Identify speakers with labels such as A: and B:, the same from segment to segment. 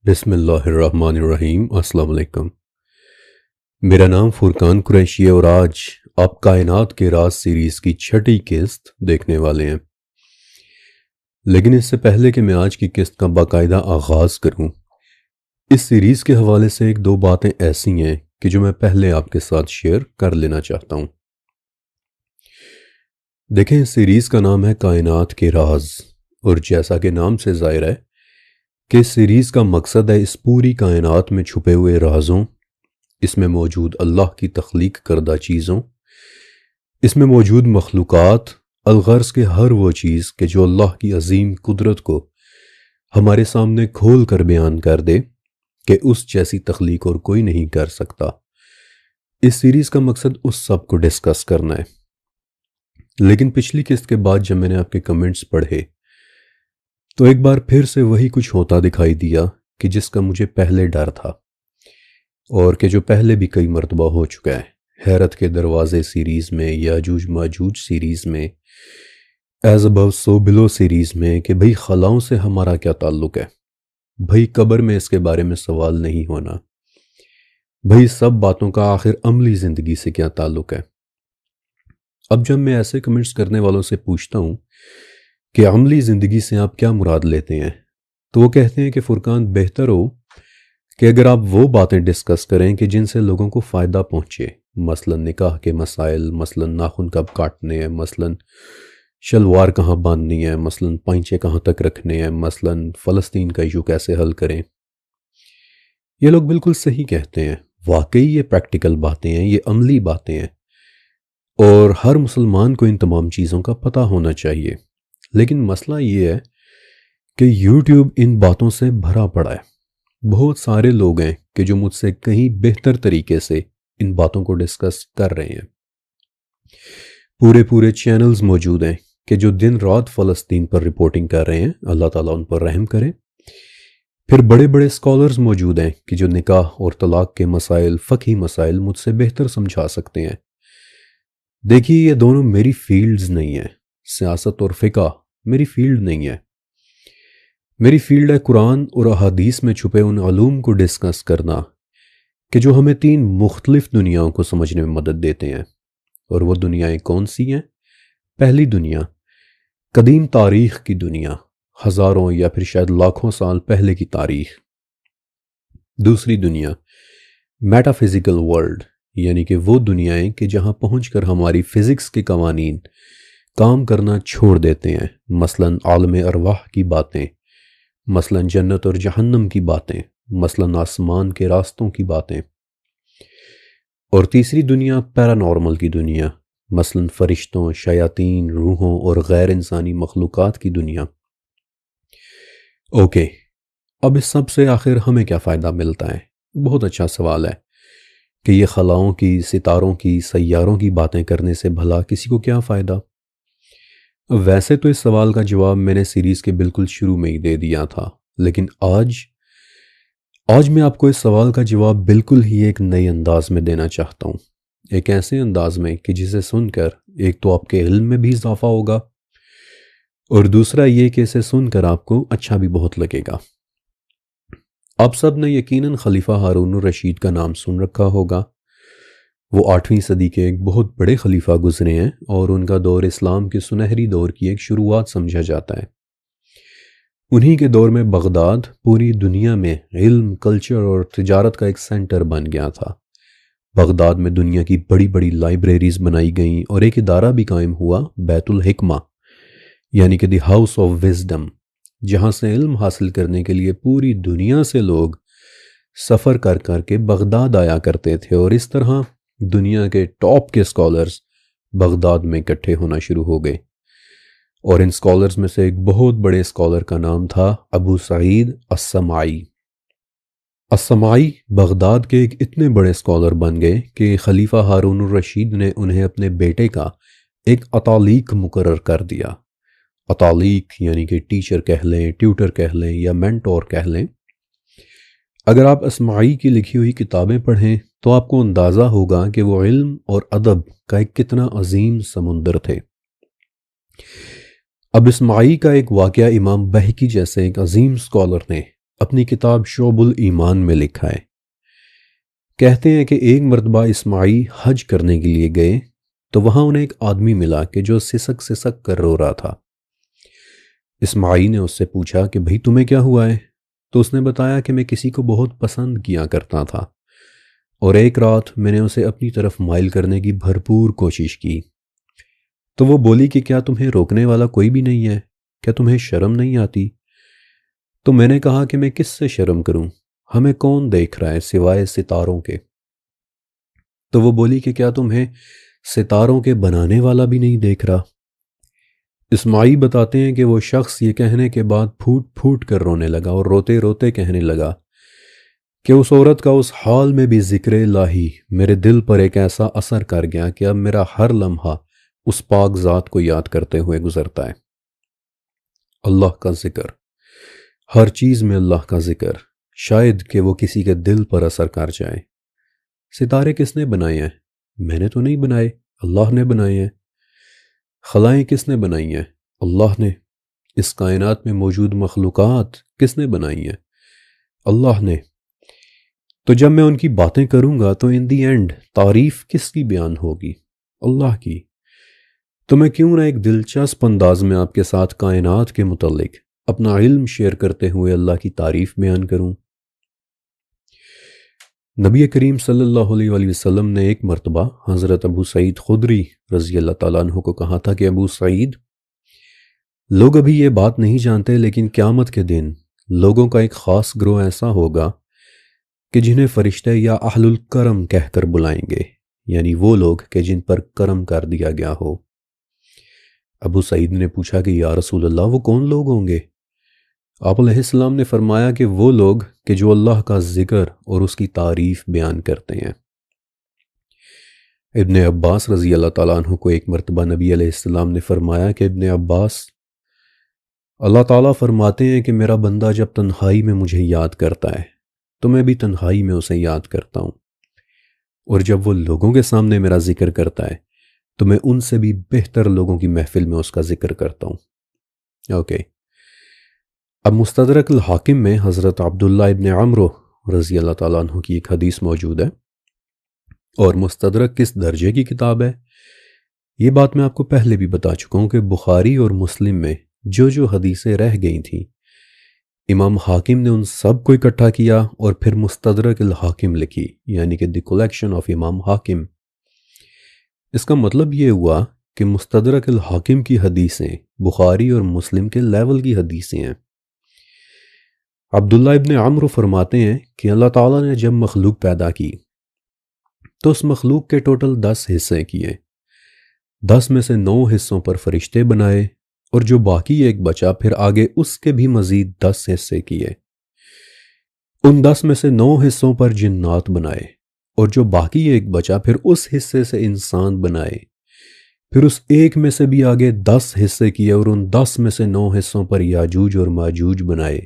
A: بسم اللہ الرحمن الرحیم۔ السلام علیکم۔ میرا نام فرقان قریشی ہے اور آج آپ کائنات کے راز سیریز کی چھٹی قسط دیکھنے والے ہیں۔ لیکن اس سے پہلے کہ میں آج کی قسط کا باقاعدہ آغاز کروں، اس سیریز کے حوالے سے ایک دو باتیں ایسی ہیں کہ جو میں پہلے آپ کے ساتھ شیئر کر لینا چاہتا ہوں۔ دیکھیں، اس سیریز کا نام ہے کائنات کے راز، اور جیسا کہ نام سے ظاہر ہے کہ اس سیریز کا مقصد ہے اس پوری کائنات میں چھپے ہوئے رازوں، اس میں موجود اللہ کی تخلیق کردہ چیزوں، اس میں موجود مخلوقات، الغرض کے ہر وہ چیز کہ جو اللہ کی عظیم قدرت کو ہمارے سامنے کھول کر بیان کر دے کہ اس جیسی تخلیق اور کوئی نہیں کر سکتا۔ اس سیریز کا مقصد اس سب کو ڈسکس کرنا ہے۔ لیکن پچھلی قسط کے بعد جب میں نے آپ کے کمنٹس پڑھے تو ایک بار پھر سے وہی کچھ ہوتا دکھائی دیا کہ جس کا مجھے پہلے ڈر تھا، اور کہ جو پہلے بھی کئی مرتبہ ہو چکا ہے حیرت کے دروازے سیریز میں، یاجوج ماجوج سیریز میں، ایز ابو سو بلو سیریز میں، کہ بھئی خلاؤں سے ہمارا کیا تعلق ہے، بھئی قبر میں اس کے بارے میں سوال نہیں ہونا، بھئی سب باتوں کا آخر عملی زندگی سے کیا تعلق ہے۔ اب جب میں ایسے کمنٹس کرنے والوں سے پوچھتا ہوں کہ عملی زندگی سے آپ کیا مراد لیتے ہیں، تو وہ کہتے ہیں کہ فرقان، بہتر ہو کہ اگر آپ وہ باتیں ڈسکس کریں کہ جن سے لوگوں کو فائدہ پہنچے، مثلا نکاح کے مسائل، مثلا ناخن کب کاٹنے ہیں، مثلا شلوار کہاں باندھنی ہے، مثلا پائنچے کہاں تک رکھنے ہیں، مثلا فلسطین کا ایشو کیسے حل کریں۔ یہ لوگ بالکل صحیح کہتے ہیں، واقعی یہ پریکٹیکل باتیں ہیں، یہ عملی باتیں ہیں، اور ہر مسلمان کو ان تمام چیزوں کا پتہ ہونا چاہیے۔ لیکن مسئلہ یہ ہے کہ یوٹیوب ان باتوں سے بھرا پڑا ہے۔ بہت سارے لوگ ہیں کہ جو مجھ سے کہیں بہتر طریقے سے ان باتوں کو ڈسکس کر رہے ہیں۔ پورے چینلز موجود ہیں کہ جو دن رات فلسطین پر رپورٹنگ کر رہے ہیں، اللہ تعالیٰ ان پر رحم کرے۔ پھر بڑے اسکالرز موجود ہیں کہ جو نکاح اور طلاق کے مسائل، فقہی مسائل مجھ سے بہتر سمجھا سکتے ہیں۔ دیکھیے، یہ دونوں میری فیلڈز نہیں ہیں۔ سیاست اور فقہ میری فیلڈ نہیں ہے۔ میری فیلڈ ہے قرآن اور احادیث میں چھپے ان علوم کو ڈسکس کرنا کہ جو ہمیں تین مختلف دنیاؤں کو سمجھنے میں مدد دیتے ہیں۔ اور وہ دنیایں کون سی ہیں؟ پہلی دنیا قدیم تاریخ کی دنیا، ہزاروں یا پھر شاید لاکھوں سال پہلے کی تاریخ۔ دوسری دنیا میٹا فزیکل ورلڈ، یعنی کہ وہ دنیایں کہ جہاں پہنچ کر ہماری فزکس کے قوانین کام کرنا چھوڑ دیتے ہیں، مثلا عالم ارواح کی باتیں، مثلا جنت اور جہنم کی باتیں، مثلا آسمان کے راستوں کی باتیں۔ اور تیسری دنیا پیرانارمل کی دنیا، مثلا فرشتوں، شیاطین، روحوں اور غیر انسانی مخلوقات کی دنیا۔ اوکے، اب اس سب سے آخر ہمیں کیا فائدہ ملتا ہے؟ بہت اچھا سوال ہے کہ یہ خلاؤں کی، ستاروں کی، سیاروں کی باتیں کرنے سے بھلا کسی کو کیا فائدہ؟ ویسے تو اس سوال کا جواب میں نے سیریز کے بالکل شروع میں ہی دے دیا تھا، لیکن آج میں آپ کو اس سوال کا جواب بالکل ہی ایک نئے انداز میں دینا چاہتا ہوں۔ ایک ایسے انداز میں کہ جسے سن کر ایک تو آپ کے علم میں بھی اضافہ ہوگا، اور دوسرا یہ کہ اسے سن کر آپ کو اچھا بھی بہت لگے گا۔ آپ سب نے یقیناً خلیفہ ہارون الرشید کا نام سن رکھا ہوگا۔ وہ 8ویں صدی کے ایک بہت بڑے خلیفہ گزرے ہیں، اور ان کا دور اسلام کے سنہری دور کی ایک شروعات سمجھا جاتا ہے۔ انہی کے دور میں بغداد پوری دنیا میں علم، کلچر اور تجارت کا ایک سینٹر بن گیا تھا۔ بغداد میں دنیا کی بڑی لائبریریز بنائی گئیں، اور ایک ادارہ بھی قائم ہوا، بیت الحکمہ، یعنی کہ دی ہاؤس آف وزڈم، جہاں سے علم حاصل کرنے کے لیے پوری دنیا سے لوگ سفر کر کے بغداد آیا کرتے تھے، اور اس طرح دنیا کے ٹاپ کے اسکالرز بغداد میں اکٹھے ہونا شروع ہو گئے۔ اور ان اسکالرز میں سے ایک بہت بڑے اسکالر کا نام تھا ابو سعید السمعی۔ السمعی بغداد کے ایک اتنے بڑے اسکالر بن گئے کہ خلیفہ ہارون الرشید نے انہیں اپنے بیٹے کا ایک اطالیق مقرر کر دیا۔ اطالیق یعنی کہ ٹیچر کہہ لیں، ٹیوٹر کہہ لیں، یا مینٹور کہہ لیں۔ اگر آپ اسماعی کی لکھی ہوئی کتابیں پڑھیں تو آپ کو اندازہ ہوگا کہ وہ علم اور ادب کا ایک کتنا عظیم سمندر تھے۔ اب اسماعی کا ایک واقعہ امام بہقی جیسے ایک عظیم اسکالر نے اپنی کتاب شعب الایمان میں لکھا ہے۔ کہتے ہیں کہ ایک مرتبہ اسماعیل حج کرنے کے لیے گئے تو وہاں انہیں ایک آدمی ملا کہ جو سسک سسک کر رو رہا تھا۔ اسماعیل نے اس سے پوچھا کہ بھئی تمہیں کیا ہوا ہے؟ تو اس نے بتایا کہ میں کسی کو بہت پسند کیا کرتا تھا اور ایک رات میں نے اسے اپنی طرف مائل کرنے کی بھرپور کوشش کی، تو وہ بولی کہ کیا تمہیں روکنے والا کوئی بھی نہیں ہے؟ کیا تمہیں شرم نہیں آتی؟ تو میں نے کہا کہ میں کس سے شرم کروں، ہمیں کون دیکھ رہا ہے سوائے ستاروں کے؟ تو وہ بولی کہ کیا تمہیں ستاروں کے بنانے والا بھی نہیں دیکھ رہا؟ اسماعیل بتاتے ہیں کہ وہ شخص یہ کہنے کے بعد پھوٹ پھوٹ کر رونے لگا اور روتے روتے کہنے لگا کہ اس عورت کا اس حال میں بھی ذکر الہی میرے دل پر ایک ایسا اثر کر گیا کہ اب میرا ہر لمحہ اس پاک ذات کو یاد کرتے ہوئے گزرتا ہے۔ اللہ کا ذکر، ہر چیز میں اللہ کا ذکر، شاید کہ وہ کسی کے دل پر اثر کر جائے۔ ستارے کس نے بنائے ہیں؟ میں نے تو نہیں بنائے، اللہ نے بنائے ہیں۔ خلائیں کس نے بنائی ہیں؟ اللہ نے۔ اس کائنات میں موجود مخلوقات کس نے بنائی ہیں؟ اللہ نے۔ تو جب میں ان کی باتیں کروں گا تو ان دی اینڈ تعریف کس کی بیان ہوگی؟ اللہ کی۔ تو میں کیوں نہ ایک دلچسپ انداز میں آپ کے ساتھ کائنات کے متعلق اپنا علم شیئر کرتے ہوئے اللہ کی تعریف بیان کروں۔ نبی کریم صلی اللہ علیہ وآلہ وسلم نے ایک مرتبہ حضرت ابو سعید خدری رضی اللہ تعالیٰ عنہ کو کہا تھا کہ ابو سعید، لوگ ابھی یہ بات نہیں جانتے لیکن قیامت کے دن لوگوں کا ایک خاص گروہ ایسا ہوگا کہ جنہیں فرشتے یا اہل الکرم کہہ کر بلائیں گے، یعنی وہ لوگ کہ جن پر کرم کر دیا گیا ہو۔ ابو سعید نے پوچھا کہ یا رسول اللہ وہ کون لوگ ہوں گے؟ آپ علیہ السلام نے فرمایا کہ وہ لوگ کہ جو اللہ کا ذکر اور اس کی تعریف بیان کرتے ہیں۔ ابن عباس رضی اللہ تعالیٰ عنہ کو ایک مرتبہ نبی علیہ السلام نے فرمایا کہ ابن عباس، اللہ تعالیٰ فرماتے ہیں کہ میرا بندہ جب تنہائی میں مجھے یاد کرتا ہے تو میں بھی تنہائی میں اسے یاد کرتا ہوں، اور جب وہ لوگوں کے سامنے میرا ذکر کرتا ہے تو میں ان سے بھی بہتر لوگوں کی محفل میں اس کا ذکر کرتا ہوں۔ اوکے، اب مستدرک الحاکم میں حضرت عبداللہ ابن عمرو رضی اللہ تعالیٰ عنہ کی ایک حدیث موجود ہے، اور مستدرک کس درجے کی کتاب ہے یہ بات میں آپ کو پہلے بھی بتا چکا ہوں کہ بخاری اور مسلم میں جو حدیثیں رہ گئی تھیں امام حاکم نے ان سب کو اکٹھا کیا اور پھر مستدرک الحاکم لکھی، یعنی کہ دی کلیکشن آف امام حاکم۔ اس کا مطلب یہ ہوا کہ مستدرک الحاکم کی حدیثیں بخاری اور مسلم کے لیول کی حدیثیں ہیں۔ عبداللہ ابن عمرو فرماتے ہیں کہ اللہ تعالیٰ نے جب مخلوق پیدا کی تو اس مخلوق کے ٹوٹل 10 حصے کیے، 10 میں سے 9 حصوں پر فرشتے بنائے اور جو باقی ایک بچا پھر آگے اس کے بھی مزید 10 حصے کیے، ان 10 میں سے 9 حصوں پر جنات بنائے اور جو باقی ایک بچا پھر اس حصے سے انسان بنائے، پھر اس ایک میں سے بھی آگے 10 حصے کیے اور ان 10 میں سے 9 حصوں پر یاجوج اور ماجوج بنائے،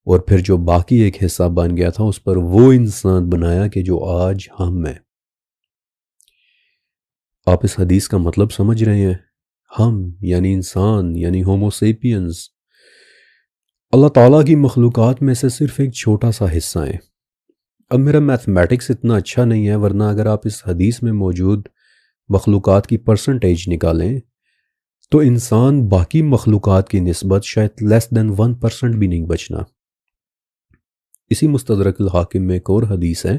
A: اور پھر جو باقی ایک حصہ بن گیا تھا اس پر وہ انسان بنایا کہ جو آج ہم ہیں۔ آپ اس حدیث کا مطلب سمجھ رہے ہیں؟ ہم یعنی انسان، یعنی ہومو سیپینز، اللہ تعالیٰ کی مخلوقات میں سے صرف ایک چھوٹا سا حصہ ہیں۔ اب میرا میتھمیٹکس اتنا اچھا نہیں ہے، ورنہ اگر آپ اس حدیث میں موجود مخلوقات کی پرسنٹیج نکالیں تو انسان باقی مخلوقات کی نسبت شاید لیس دین 1% بھی نہیں بچنا۔ اسی مستدرک الحاکم میں ایک اور حدیث ہے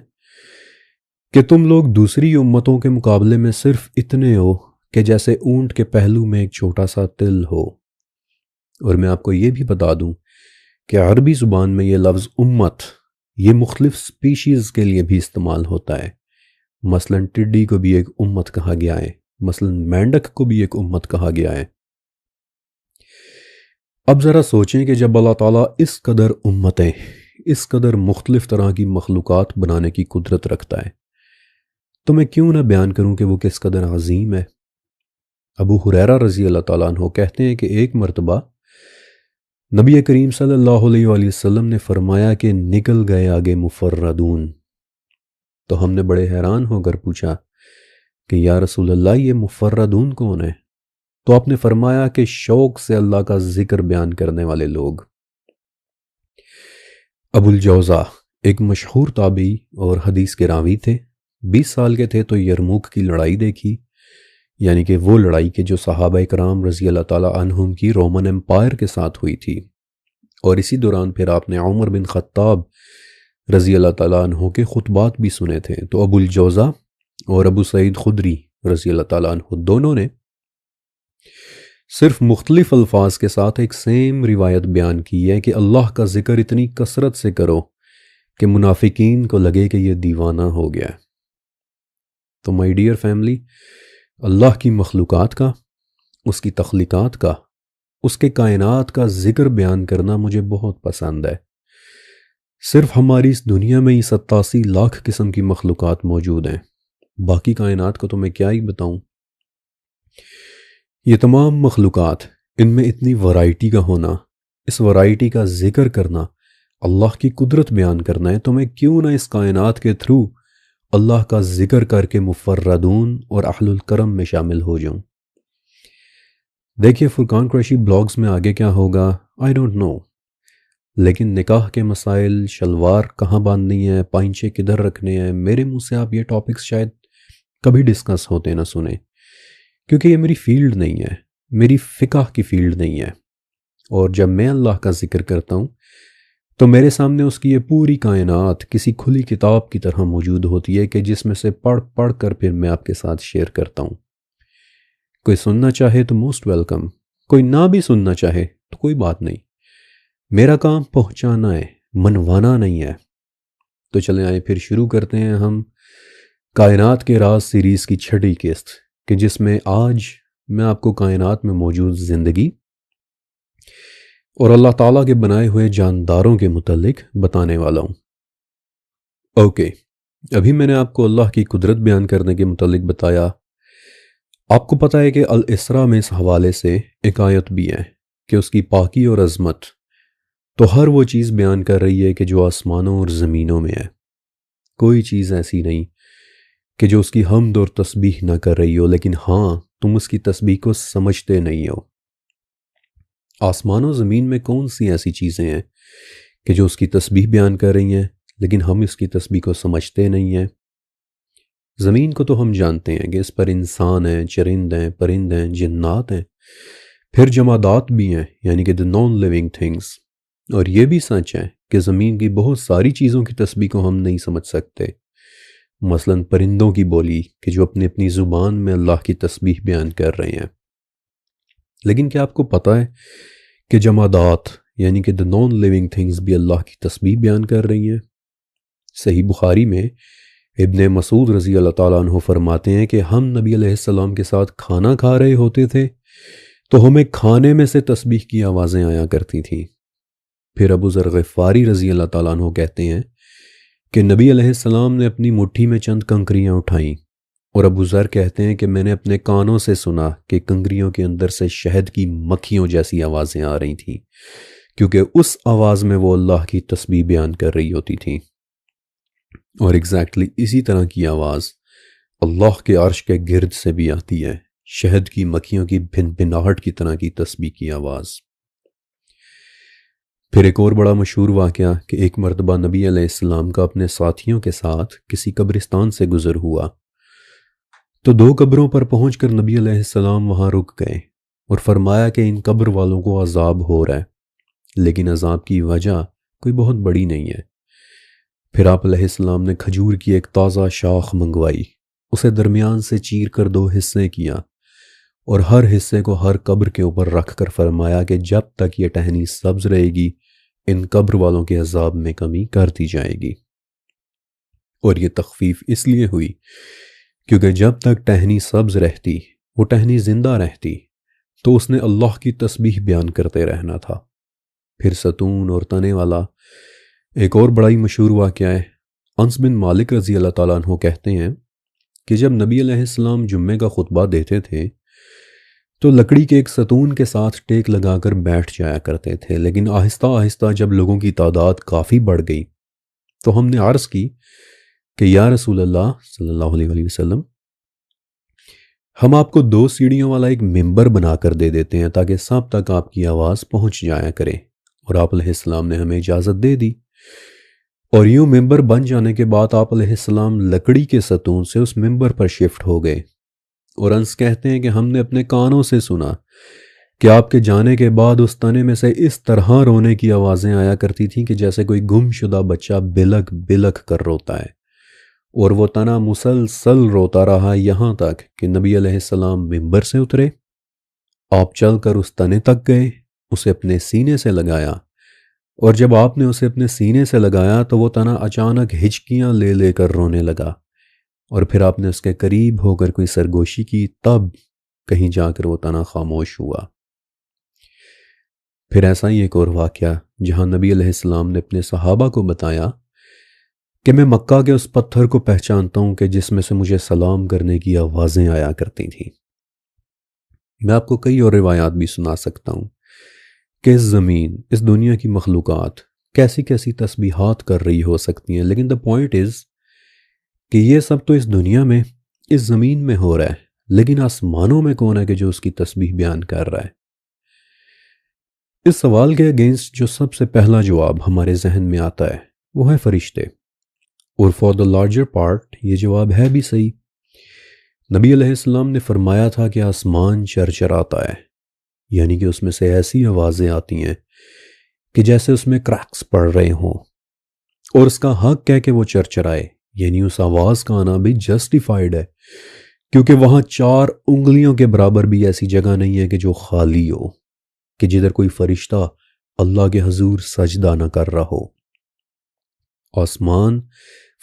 A: کہ تم لوگ دوسری امتوں کے مقابلے میں صرف اتنے ہو کہ جیسے اونٹ کے پہلو میں ایک چھوٹا سا تل ہو۔ اور میں آپ کو یہ بھی بتا دوں کہ عربی زبان میں یہ لفظ امت یہ مختلف سپیشیز کے لیے بھی استعمال ہوتا ہے۔ مثلا ٹڈی کو بھی ایک امت کہا گیا ہے، مثلا مینڈک کو بھی ایک امت کہا گیا ہے۔ اب ذرا سوچیں کہ جب اللہ تعالیٰ اس قدر امتیں، اس قدر مختلف طرح کی مخلوقات بنانے کی قدرت رکھتا ہے تو میں کیوں نہ بیان کروں کہ وہ کس قدر عظیم ہے۔ ابو ہریرہ رضی اللہ تعالیٰ عنہ کہتے ہیں کہ ایک مرتبہ نبی کریم صلی اللہ علیہ وآلہ وسلم نے فرمایا کہ نکل گئے آگے مفردون، تو ہم نے بڑے حیران ہو کر پوچھا کہ یا رسول اللہ یہ مفردون کون ہے؟ تو آپ نے فرمایا کہ شوق سے اللہ کا ذکر بیان کرنے والے لوگ۔ ابو الجوزا ایک مشہور تابعی اور حدیث کے راوی تھے۔ 20 سال کے تھے تو یرموک کی لڑائی دیکھی، یعنی کہ وہ لڑائی کہ جو صحابہ کرام رضی اللہ تعالیٰ عنہم کی رومن امپائر کے ساتھ ہوئی تھی، اور اسی دوران پھر آپ نے عمر بن خطاب رضی اللہ تعالیٰ عنہ کے خطبات بھی سنے تھے۔ تو ابو الجوزا اور ابو سعید خدری رضی اللہ تعالیٰ عنہ دونوں نے صرف مختلف الفاظ کے ساتھ ایک سیم روایت بیان کی ہے کہ اللہ کا ذکر اتنی کثرت سے کرو کہ منافقین کو لگے کہ یہ دیوانہ ہو گیا ہے۔ تو مائی ڈیئر فیملی، اللہ کی مخلوقات کا، اس کی تخلیقات کا، اس کے کائنات کا ذکر بیان کرنا مجھے بہت پسند ہے۔ صرف ہماری اس دنیا میں ہی 87 لاکھ قسم کی مخلوقات موجود ہیں، باقی کائنات کو تو میں کیا ہی بتاؤں۔ یہ تمام مخلوقات، ان میں اتنی ورائٹی کا ہونا، اس ورائٹی کا ذکر کرنا، اللہ کی قدرت بیان کرنا ہے، تو میں کیوں نہ اس کائنات کے تھرو اللہ کا ذکر کر کے مفردون اور اہل الکرم میں شامل ہو جاؤں۔ دیکھیے فرقان قریشی بلاگز میں آگے کیا ہوگا آئی ڈونٹ نو، لیکن نکاح کے مسائل، شلوار کہاں باندھنی ہے، پائنچے کدھر رکھنے ہیں، میرے منہ سے آپ یہ ٹاپکس شاید کبھی ڈسکس ہوتے نہ سنیں، کیونکہ یہ میری فیلڈ نہیں ہے، میری فقہ کی فیلڈ نہیں ہے۔ اور جب میں اللہ کا ذکر کرتا ہوں تو میرے سامنے اس کی یہ پوری کائنات کسی کھلی کتاب کی طرح موجود ہوتی ہے کہ جس میں سے پڑھ پڑھ کر پھر میں آپ کے ساتھ شیئر کرتا ہوں۔ کوئی سننا چاہے تو موسٹ ویلکم، کوئی نہ بھی سننا چاہے تو کوئی بات نہیں، میرا کام پہنچانا ہے، منوانا نہیں ہے۔ تو چلیں آئے پھر شروع کرتے ہیں ہم کائنات کے راز سیریز کی 6ٹھی قسط، کہ جس میں آج میں آپ کو کائنات میں موجود زندگی اور اللہ تعالیٰ کے بنائے ہوئے جانداروں کے متعلق بتانے والا ہوں۔ اوکے، ابھی میں نے آپ کو اللہ کی قدرت بیان کرنے کے متعلق بتایا۔ آپ کو پتہ ہے کہ الاسراء میں اس حوالے سے ایک آیت بھی ہے کہ اس کی پاکی اور عظمت تو ہر وہ چیز بیان کر رہی ہے کہ جو آسمانوں اور زمینوں میں ہے۔ کوئی چیز ایسی نہیں کہ جو اس کی حمد اور تسبیح نہ کر رہی ہو، لیکن ہاں تم اس کی تسبیح کو سمجھتے نہیں ہو۔ آسمان و زمین میں کون سی ایسی چیزیں ہیں کہ جو اس کی تسبیح بیان کر رہی ہیں، لیکن ہم اس کی تسبیح کو سمجھتے نہیں ہیں۔ زمین کو تو ہم جانتے ہیں کہ اس پر انسان ہیں، چرند ہیں، پرند ہیں، جنات ہیں، پھر جمادات بھی ہیں، یعنی کہ the نان لیونگ تھنگس۔ اور یہ بھی سچ ہے کہ زمین کی بہت ساری چیزوں کی تسبیح کو ہم نہیں سمجھ سکتے، مثلا پرندوں کی بولی کہ جو اپنی اپنی زبان میں اللہ کی تسبیح بیان کر رہے ہیں۔ لیکن کیا آپ کو پتہ ہے کہ جمادات یعنی کہ the نان لیونگ تھنگس بھی اللہ کی تسبیح بیان کر رہی ہیں؟ صحیح بخاری میں ابن مسعود رضی اللہ تعالیٰ عنہ فرماتے ہیں کہ ہم نبی علیہ السلام کے ساتھ کھانا کھا رہے ہوتے تھے تو ہمیں کھانے میں سے تسبیح کی آوازیں آیا کرتی تھیں۔ پھر ابو ذر غفاری رضی اللہ تعالیٰ عنہ کہتے ہیں کہ نبی علیہ السلام نے اپنی مٹھی میں چند کنکریاں اٹھائیں، اور ابو ذر کہتے ہیں کہ میں نے اپنے کانوں سے سنا کہ کنکریوں کے اندر سے شہد کی مکھیوں جیسی آوازیں آ رہی تھیں، کیونکہ اس آواز میں وہ اللہ کی تسبیح بیان کر رہی ہوتی تھیں۔ اور ایگزیکٹلی اسی طرح کی آواز اللہ کے عرش کے گرد سے بھی آتی ہے، شہد کی مکھیوں کی بھن بھناہٹ کی طرح کی تسبیح کی آواز۔ پھر ایک اور بڑا مشہور واقعہ کہ ایک مرتبہ نبی علیہ السلام کا اپنے ساتھیوں کے ساتھ کسی قبرستان سے گزر ہوا، تو 2 قبروں پر پہنچ کر نبی علیہ السلام وہاں رک گئے اور فرمایا کہ ان قبر والوں کو عذاب ہو رہا ہے، لیکن عذاب کی وجہ کوئی بہت بڑی نہیں ہے۔ پھر آپ علیہ السلام نے کھجور کی ایک تازہ شاخ منگوائی، اسے درمیان سے چیر کر 2 حصے کیا، اور ہر حصے کو ہر قبر کے اوپر رکھ کر فرمایا کہ جب تک یہ ٹہنی سبز رہے گی ان قبر والوں کے عذاب میں کمی کرتی جائے گی۔ اور یہ تخفیف اس لیے ہوئی کیونکہ جب تک ٹہنی سبز رہتی، وہ ٹہنی زندہ رہتی، تو اس نے اللہ کی تسبیح بیان کرتے رہنا تھا۔ پھر ستون اور تنے والا ایک اور بڑا ہی مشہور واقعہ ہے۔ انس بن مالک رضی اللہ تعالیٰ عنہ کہتے ہیں کہ جب نبی علیہ السلام جمعے کا خطبہ دیتے تھے تو لکڑی کے ایک ستون کے ساتھ ٹیک لگا کر بیٹھ جایا کرتے تھے، لیکن آہستہ آہستہ جب لوگوں کی تعداد کافی بڑھ گئی تو ہم نے عرض کی کہ یا رسول اللہ صلی اللہ علیہ وسلم، ہم آپ کو 2 سیڑھیوں والا ایک ممبر بنا کر دے دیتے ہیں تاکہ سب تک آپ کی آواز پہنچ جایا کرے، اور آپ علیہ السلام نے ہمیں اجازت دے دی۔ اور یوں ممبر بن جانے کے بعد آپ علیہ السلام لکڑی کے ستون سے اس ممبر پر شفٹ ہو گئے، اور انس کہتے ہیں کہ ہم نے اپنے کانوں سے سنا کہ آپ کے جانے کے بعد اس تنے میں سے اس طرح رونے کی آوازیں آیا کرتی تھیں کہ جیسے کوئی گم شدہ بچہ بلک بلک کر روتا ہے، اور وہ تنا مسلسل روتا رہا یہاں تک کہ نبی علیہ السلام ممبر سے اترے، آپ چل کر اس تنے تک گئے، اسے اپنے سینے سے لگایا، اور جب آپ نے اسے اپنے سینے سے لگایا تو وہ تنا اچانک ہچکیاں لے لے کر رونے لگا، اور پھر آپ نے اس کے قریب ہو کر کوئی سرگوشی کی، تب کہیں جا کر وہ تنا خاموش ہوا۔ پھر ایسا ہی ایک اور واقعہ جہاں نبی علیہ السلام نے اپنے صحابہ کو بتایا کہ میں مکہ کے اس پتھر کو پہچانتا ہوں کہ جس میں سے مجھے سلام کرنے کی آوازیں آیا کرتی تھیں۔ میں آپ کو کئی اور روایات بھی سنا سکتا ہوں کہ اس زمین، اس دنیا کی مخلوقات کیسی کیسی تسبیحات کر رہی ہو سکتی ہیں، لیکن the point is کہ یہ سب تو اس دنیا میں، اس زمین میں ہو رہا ہے، لیکن آسمانوں میں کون ہے کہ جو اس کی تسبیح بیان کر رہا ہے؟ اس سوال کے اگینسٹ جو سب سے پہلا جواب ہمارے ذہن میں آتا ہے وہ ہے فرشتے، اور فار دا لارجر پارٹ یہ جواب ہے بھی صحیح۔ نبی علیہ السلام نے فرمایا تھا کہ آسمان چرچراتا ہے، یعنی کہ اس میں سے ایسی آوازیں آتی ہیں کہ جیسے اس میں کریکس پڑ رہے ہوں، اور اس کا حق ہے کہ وہ چرچرائے، یعنی اس آواز کا آنا بھی جسٹیفائیڈ ہے، کیونکہ وہاں 4 انگلیوں کے برابر بھی ایسی جگہ نہیں ہے کہ جو خالی ہو، کہ جدھر کوئی فرشتہ اللہ کے حضور سجدہ نہ کر رہا ہو۔ آسمان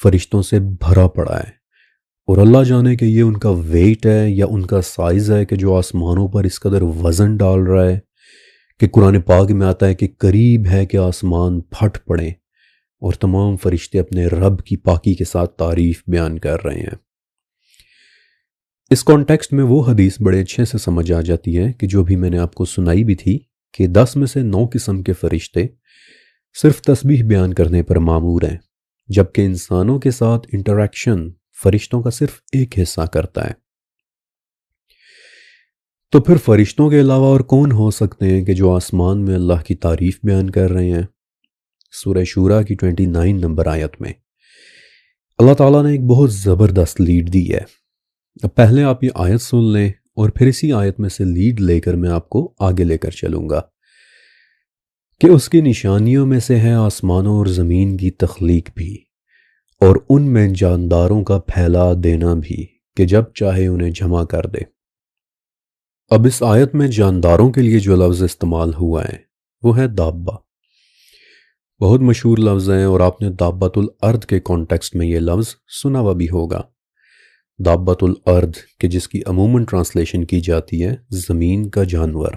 A: فرشتوں سے بھرا پڑا ہے، اور اللہ جانے کہ یہ ان کا ویٹ ہے یا ان کا سائز ہے کہ جو آسمانوں پر اس قدر وزن ڈال رہا ہے کہ قرآن پاک میں آتا ہے کہ قریب ہے کہ آسمان پھٹ پڑیں، اور تمام فرشتے اپنے رب کی پاکی کے ساتھ تعریف بیان کر رہے ہیں۔ اس کانٹیکسٹ میں وہ حدیث بڑے اچھے سے سمجھ آ جاتی ہے کہ جو بھی میں نے آپ کو سنائی بھی تھی کہ 10 میں سے 9 قسم کے فرشتے صرف تسبیح بیان کرنے پر مامور ہیں، جبکہ انسانوں کے ساتھ انٹریکشن فرشتوں کا صرف ایک حصہ کرتا ہے۔ تو پھر فرشتوں کے علاوہ اور کون ہو سکتے ہیں کہ جو آسمان میں اللہ کی تعریف بیان کر رہے ہیں؟ سورہ شورا کی 29 نمبر آیت میں اللہ تعالیٰ نے ایک بہت زبردست لیڈ دی ہے۔ اب پہلے آپ یہ آیت سن لیں، اور پھر اسی آیت میں سے لیڈ لے کر میں آپ کو آگے لے کر چلوں گا کہ اس کی نشانیوں میں سے ہے آسمانوں اور زمین کی تخلیق بھی، اور ان میں جانداروں کا پھیلا دینا بھی کہ جب چاہے انہیں جمع کر دے۔ اب اس آیت میں جانداروں کے لیے جو لفظ استعمال ہوا ہے وہ ہے دابہ، بہت مشہور لفظ ہے، اور آپ نے دابۃ الارض کے کانٹیکسٹ میں یہ لفظ سنا ہوا بھی ہوگا۔ دابۃ الارض کہ جس کی عموماً ٹرانسلیشن کی جاتی ہے زمین کا جانور،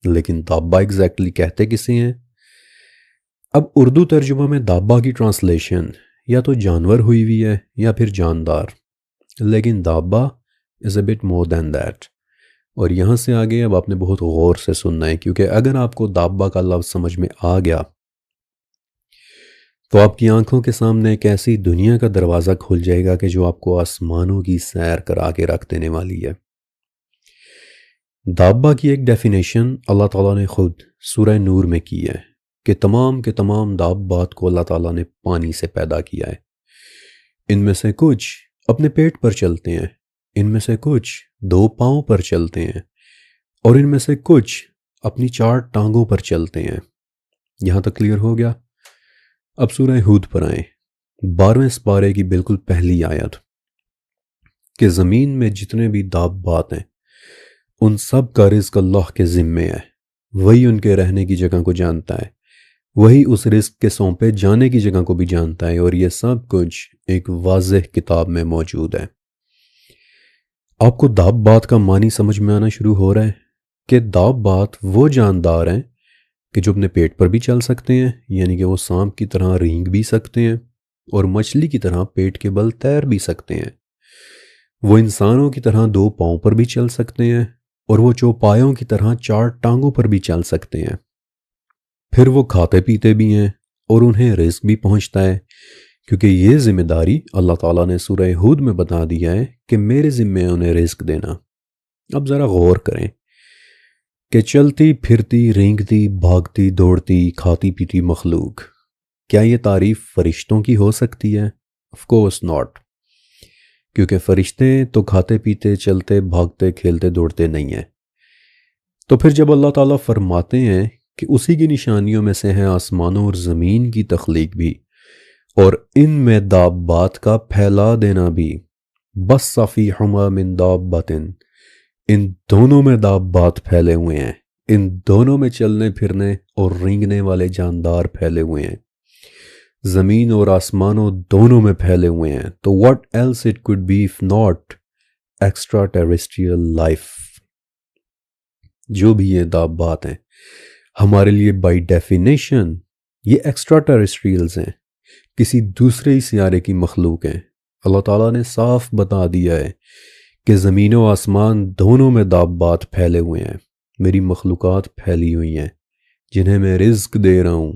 A: لیکن دابہ ایگزیکٹلی کہتے کسے ہیں؟ اب اردو ترجمہ میں دابہ کی ٹرانسلیشن یا تو جانور ہوئی ہوئی ہے یا پھر جاندار، لیکن دابہ از اے بٹ مور دین دیٹ، اور یہاں سے آگے اب آپ نے بہت غور سے سننا ہے، کیونکہ اگر آپ کو دابہ کا لفظ سمجھ میں آ گیا تو آپ کی آنکھوں کے سامنے ایک ایسی دنیا کا دروازہ کھل جائے گا کہ جو آپ کو آسمانوں کی سیر کرا کے رکھ دینے والی ہے۔ دابہ کی ایک ڈیفینیشن اللہ تعالیٰ نے خود سورہ نور میں کی ہے کہ تمام کے تمام دابات کو اللہ تعالیٰ نے پانی سے پیدا کیا ہے۔ ان میں سے کچھ اپنے پیٹ پر چلتے ہیں، ان میں سے کچھ 2 پاؤں پر چلتے ہیں، اور ان میں سے کچھ اپنی 4 ٹانگوں پر چلتے ہیں۔ یہاں تک کلیئر ہو گیا؟ اب سورہ ہود پر آئیں، 12ویں سپارے کی بالکل پہلی آیت کہ زمین میں جتنے بھی دابات ہیں ان سب کا رزق اللہ کے ذمے ہے، وہی ان کے رہنے کی جگہ کو جانتا ہے، وہی اس رزق کے سونپے جانے کی جگہ کو بھی جانتا ہے، اور یہ سب کچھ ایک واضح کتاب میں موجود ہے۔ آپ کو دابات کا معنی سمجھ میں آنا شروع ہو رہا ہے کہ دابات وہ جاندار ہیں کہ جو اپنے پیٹ پر بھی چل سکتے ہیں، یعنی کہ وہ سانپ کی طرح رینگ بھی سکتے ہیں اور مچھلی کی طرح پیٹ کے بل تیر بھی سکتے ہیں، وہ انسانوں کی طرح 2 پاؤں پر بھی چل سکتے ہیں، اور وہ چوپایوں کی طرح 4 ٹانگوں پر بھی چل سکتے ہیں۔ پھر وہ کھاتے پیتے بھی ہیں اور انہیں رزق بھی پہنچتا ہے، کیونکہ یہ ذمہ داری اللہ تعالیٰ نے سورہ ہود میں بتا دیا ہے کہ میرے ذمہ ہے انہیں رزق دینا۔ اب ذرا غور کریں کہ چلتی پھرتی رینگتی بھاگتی دوڑتی کھاتی پیتی مخلوق کیا یہ تعریف فرشتوں کی ہو سکتی ہے؟ آف کورس ناٹ، کیونکہ فرشتے تو کھاتے پیتے چلتے بھاگتے کھیلتے دوڑتے نہیں ہیں۔ تو پھر جب اللہ تعالیٰ فرماتے ہیں کہ اسی کی نشانیوں میں سے ہیں آسمانوں اور زمین کی تخلیق بھی، اور ان میں دابات کا پھیلا دینا بھی، بس فیہما من دابۃ، ان دونوں میں دابات پھیلے ہوئے ہیں، ان دونوں میں چلنے پھرنے اور رینگنے والے جاندار پھیلے ہوئے ہیں، زمین اور آسمانوں دونوں میں پھیلے ہوئے ہیں۔ تو what else it could be if not extraterrestrial life؟ جو بھی یہ دابات ہیں ہمارے لیے بائی ڈیفینیشن یہ ایکسٹرا ٹیریسٹریلز ہیں، کسی دوسرے ہی سیارے کی مخلوق ہیں۔ اللہ تعالیٰ نے صاف بتا دیا ہے کہ زمین و آسمان دونوں میں دابات پھیلے ہوئے ہیں، میری مخلوقات پھیلی ہوئی ہیں جنہیں میں رزق دے رہا ہوں۔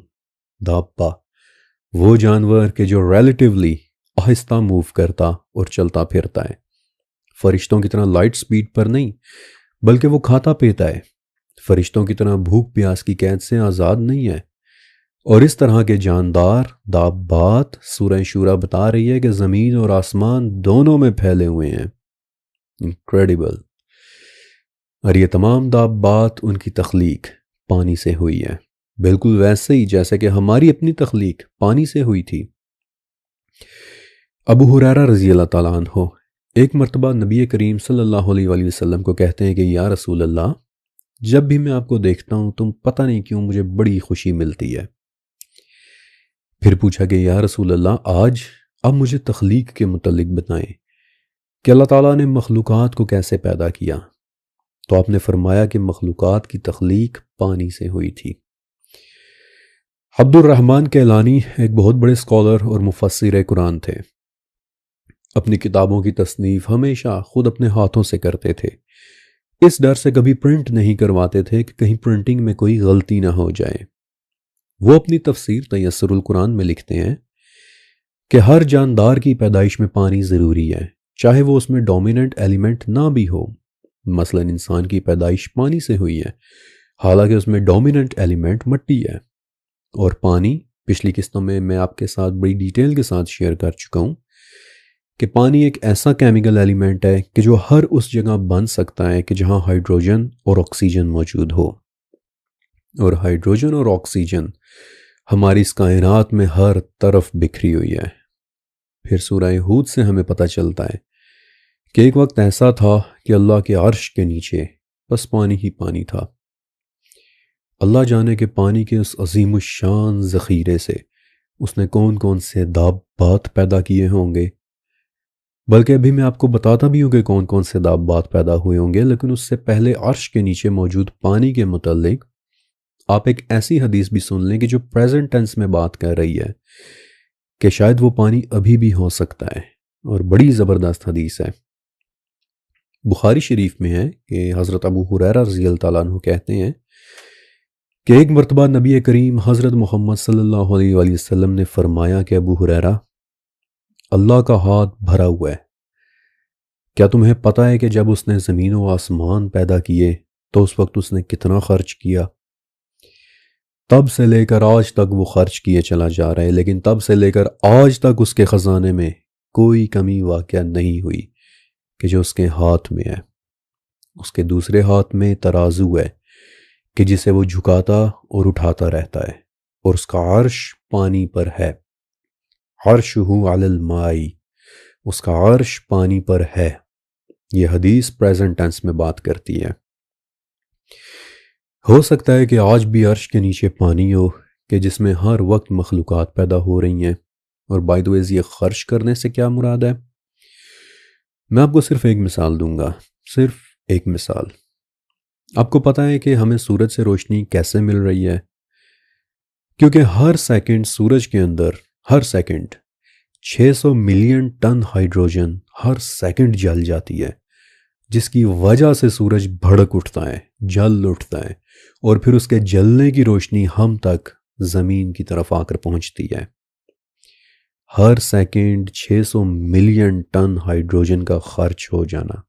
A: دابا وہ جانور کہ جو ریلیٹیولی آہستہ موو کرتا اور چلتا پھرتا ہے، فرشتوں کی طرح لائٹ سپیڈ پر نہیں، بلکہ وہ کھاتا پیتا ہے، فرشتوں کی طرح بھوک پیاس کی قید سے آزاد نہیں ہے۔ اور اس طرح کے جاندار دابات سورہ شورا بتا رہی ہے کہ زمین اور آسمان دونوں میں پھیلے ہوئے ہیں۔ انکریڈیبل۔ اور یہ تمام دابات ان کی تخلیق پانی سے ہوئی ہے، بالکل ویسے ہی جیسے کہ ہماری اپنی تخلیق پانی سے ہوئی تھی۔ ابو ہریرہ رضی اللہ تعالیٰ عنہ ایک مرتبہ نبی کریم صلی اللہ علیہ وآلہ وسلم کو کہتے ہیں کہ یا رسول اللہ، جب بھی میں آپ کو دیکھتا ہوں تم پتہ نہیں کیوں مجھے بڑی خوشی ملتی ہے۔ پھر پوچھا کہ یا رسول اللہ آج اب مجھے تخلیق کے متعلق بتائیں کہ اللہ تعالیٰ نے مخلوقات کو کیسے پیدا کیا؟ تو آپ نے فرمایا کہ مخلوقات کی تخلیق پانی سے ہوئی تھی۔ عبد الرحمن کیلانی ایک بہت بڑے اسکالر اور مفسر قرآن تھے، اپنی کتابوں کی تصنیف ہمیشہ خود اپنے ہاتھوں سے کرتے تھے، اس ڈر سے کبھی پرنٹ نہیں کرواتے تھے کہ کہیں پرنٹنگ میں کوئی غلطی نہ ہو جائے۔ وہ اپنی تفسیر تیسر القرآن میں لکھتے ہیں کہ ہر جاندار کی پیدائش میں پانی ضروری ہے، چاہے وہ اس میں ڈومیننٹ ایلیمنٹ نہ بھی ہو۔ مثلا انسان کی پیدائش پانی سے ہوئی ہے، حالانکہ اس میں ڈومیننٹ ایلیمنٹ مٹی ہے، اور پانی پچھلی قسطوں میں میں آپ کے ساتھ بڑی ڈیٹیل کے ساتھ شیئر کر چکا ہوں کہ پانی ایک ایسا کیمیکل ایلیمنٹ ہے کہ جو ہر اس جگہ بن سکتا ہے کہ جہاں ہائیڈروجن اور آکسیجن موجود ہو، اور ہائیڈروجن اور آکسیجن ہماری اس کائنات میں ہر طرف بکھری ہوئی ہے۔ پھر سورہ ہود سے ہمیں پتہ چلتا ہے کہ ایک وقت ایسا تھا کہ اللہ کے عرش کے نیچے بس پانی ہی پانی تھا۔ اللہ جانے کہ پانی کے اس عظیم الشان ذخیرے سے اس نے کون کون سے دابات پیدا کیے ہوں گے، بلکہ ابھی میں آپ کو بتاتا بھی ہوں کہ کون کون سے دابات پیدا ہوئے ہوں گے، لیکن اس سے پہلے عرش کے نیچے موجود پانی کے متعلق آپ ایک ایسی حدیث بھی سن لیں کہ جو پریزنٹ ٹینس میں بات کر رہی ہے کہ شاید وہ پانی ابھی بھی ہو سکتا ہے، اور بڑی زبردست حدیث ہے۔ بخاری شریف میں ہے کہ حضرت ابو ہریرہ رضی اللہ تعالیٰ عنہ کہتے ہیں کہ ایک مرتبہ نبی کریم حضرت محمد صلی اللہ علیہ وآلہ وسلم نے فرمایا کہ ابو ہریرہ، اللہ کا ہاتھ بھرا ہوا ہے، کیا تمہیں پتہ ہے کہ جب اس نے زمین و آسمان پیدا کیے تو اس وقت اس نے کتنا خرچ کیا؟ تب سے لے کر آج تک وہ خرچ کیے چلا جا رہا ہے، لیکن تب سے لے کر آج تک اس کے خزانے میں کوئی کمی واقع نہیں ہوئی کہ جو اس کے ہاتھ میں ہے۔ اس کے دوسرے ہاتھ میں ترازو ہے کہ جسے وہ جھکاتا اور اٹھاتا رہتا ہے، اور اس کا عرش پانی پر ہے۔ عرشہ علی الماء، اس کا عرش پانی پر ہے۔ یہ حدیث پریزنٹ ٹینس میں بات کرتی ہے۔ ہو سکتا ہے کہ آج بھی عرش کے نیچے پانی ہو کہ جس میں ہر وقت مخلوقات پیدا ہو رہی ہیں، اور بائی دی وے یہ خرچ کرنے سے کیا مراد ہے؟ میں آپ کو صرف ایک مثال دوں گا، صرف ایک مثال۔ آپ کو پتہ ہے کہ ہمیں سورج سے روشنی کیسے مل رہی ہے؟ کیونکہ ہر سیکنڈ سورج کے اندر ہر سیکنڈ 600 ملین ٹن ہائیڈروجن ہر سیکنڈ جل جاتی ہے، جس کی وجہ سے سورج بھڑک اٹھتا ہے، جل اٹھتا ہے، اور پھر اس کے جلنے کی روشنی ہم تک زمین کی طرف آ کر پہنچتی ہے۔ ہر سیکنڈ 600 ملین ٹن ہائیڈروجن کا خرچ ہو جانا،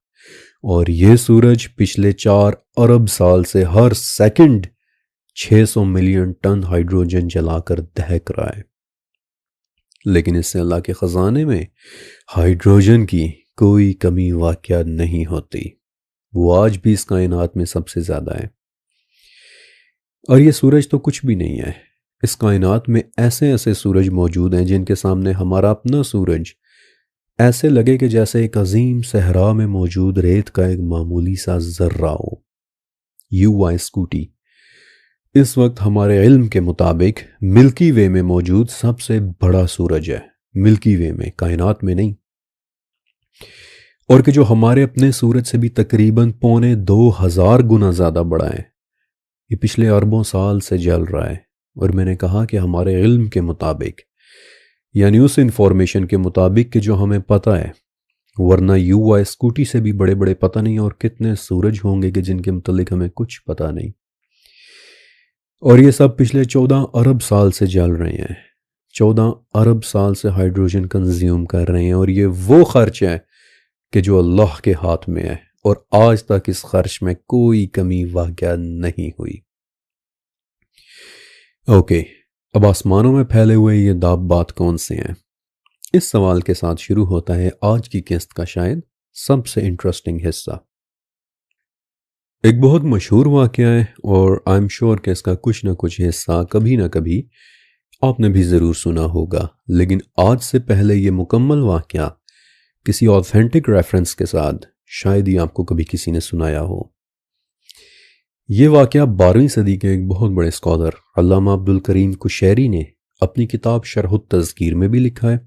A: اور یہ سورج پچھلے 4 ارب سال سے ہر سیکنڈ 600 ملین ٹن ہائیڈروجن جلا کر دہک رہا ہے۔ لیکن اس سے اللہ کے خزانے میں ہائیڈروجن کی کوئی کمی واقع نہیں ہوتی۔ وہ آج بھی اس کائنات میں سب سے زیادہ ہے۔ اور یہ سورج تو کچھ بھی نہیں ہے۔ اس کائنات میں ایسے ایسے سورج موجود ہیں جن کے سامنے ہمارا اپنا سورج ایسے لگے کہ جیسے ایک عظیم صحرا میں موجود ریت کا ایک معمولی سا ذرہ ہو۔ اسکوٹی اس وقت ہمارے علم کے مطابق ملکی وے میں موجود سب سے بڑا سورج ہے، ملکی وے میں، کائنات میں نہیں، اور کہ جو ہمارے اپنے سورج سے بھی تقریباً 2500 گنا زیادہ بڑا ہے۔ یہ پچھلے اربوں سال سے جل رہا ہے، اور میں نے کہا کہ ہمارے علم کے مطابق، یعنی اس انفارمیشن کے مطابق کہ جو ہمیں پتہ ہے، ورنہ اسکوٹی سے بھی بڑے بڑے پتہ نہیں اور کتنے سورج ہوں گے کہ جن کے متعلق ہمیں کچھ پتہ نہیں، اور یہ سب پچھلے 14 ارب سال سے جل رہے ہیں۔ 14 ارب سال سے ہائیڈروجن کنزیوم کر رہے ہیں، اور یہ وہ خرچ ہے کہ جو اللہ کے ہاتھ میں ہے، اور آج تک اس خرچ میں کوئی کمی واقع نہیں ہوئی۔ اوکے، اب آسمانوں میں پھیلے ہوئے یہ دابات کون سے ہیں؟ اس سوال کے ساتھ شروع ہوتا ہے آج کی قسط کا شاید سب سے انٹرسٹنگ حصہ۔ ایک بہت مشہور واقعہ ہے، اور آئی ایم شور کہ اس کا کچھ نہ کچھ حصہ کبھی نہ کبھی آپ نے بھی ضرور سنا ہوگا، لیکن آج سے پہلے یہ مکمل واقعہ کسی آتھینٹک ریفرنس کے ساتھ شاید ہی آپ کو کبھی کسی نے سنایا ہو۔ یہ واقعہ 12ویں صدی کے ایک بہت بڑے اسکالر علامہ عبد الکریم کشیری نے اپنی کتاب شرح التذکیر میں بھی لکھا ہے۔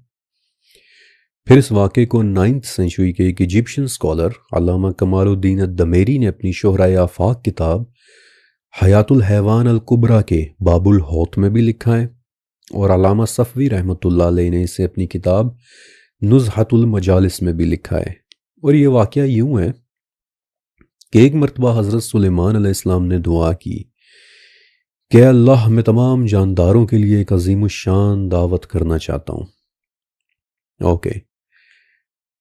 A: پھر اس واقعے کو 9ویں سینچری کے ایک ایجپشن اسکالر علامہ کمال الدین الدمیری نے اپنی شہرۂ آفاق کتاب حیات الحیوان الکبریٰ کے باب الحوت میں بھی لکھا ہے، اور علامہ صفوی رحمۃ اللہ علیہ نے اسے اپنی کتاب نزہۃ المجالس میں بھی لکھا ہے۔ اور یہ واقعہ یوں ہے کہ ایک مرتبہ حضرت سلیمان علیہ السلام نے دعا کی کہ اللہ میں تمام جانداروں کے لیے ایک عظیم الشان دعوت کرنا چاہتا ہوں۔ اوکے،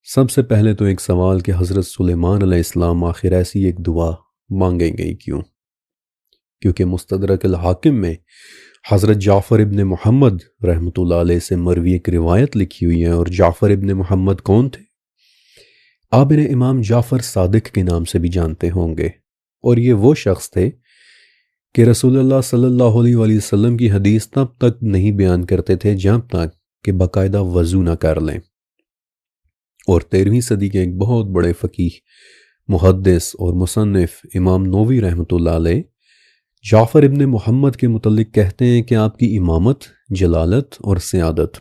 A: سب سے پہلے تو ایک سوال کہ حضرت سلیمان علیہ السلام آخر ایسی ایک دعا مانگیں گے کیوں؟ کیونکہ مستدرک الحاکم میں حضرت جعفر ابن محمد رحمۃ اللہ علیہ سے مروی ایک روایت لکھی ہوئی ہے، اور جعفر ابن محمد کون تھے؟ آپ انہیں امام جعفر صادق کے نام سے بھی جانتے ہوں گے، اور یہ وہ شخص تھے کہ رسول اللہ صلی اللہ علیہ وآلہ وسلم کی حدیث تب تک نہیں بیان کرتے تھے جب تک کہ باقاعدہ وضو نہ کر لیں۔ اور 13ویں صدی کے ایک بہت بڑے فقیہ، محدث اور مصنف امام نووی رحمۃ اللہ علیہ جعفر ابن محمد کے متعلق کہتے ہیں کہ آپ کی امامت، جلالت اور سیادت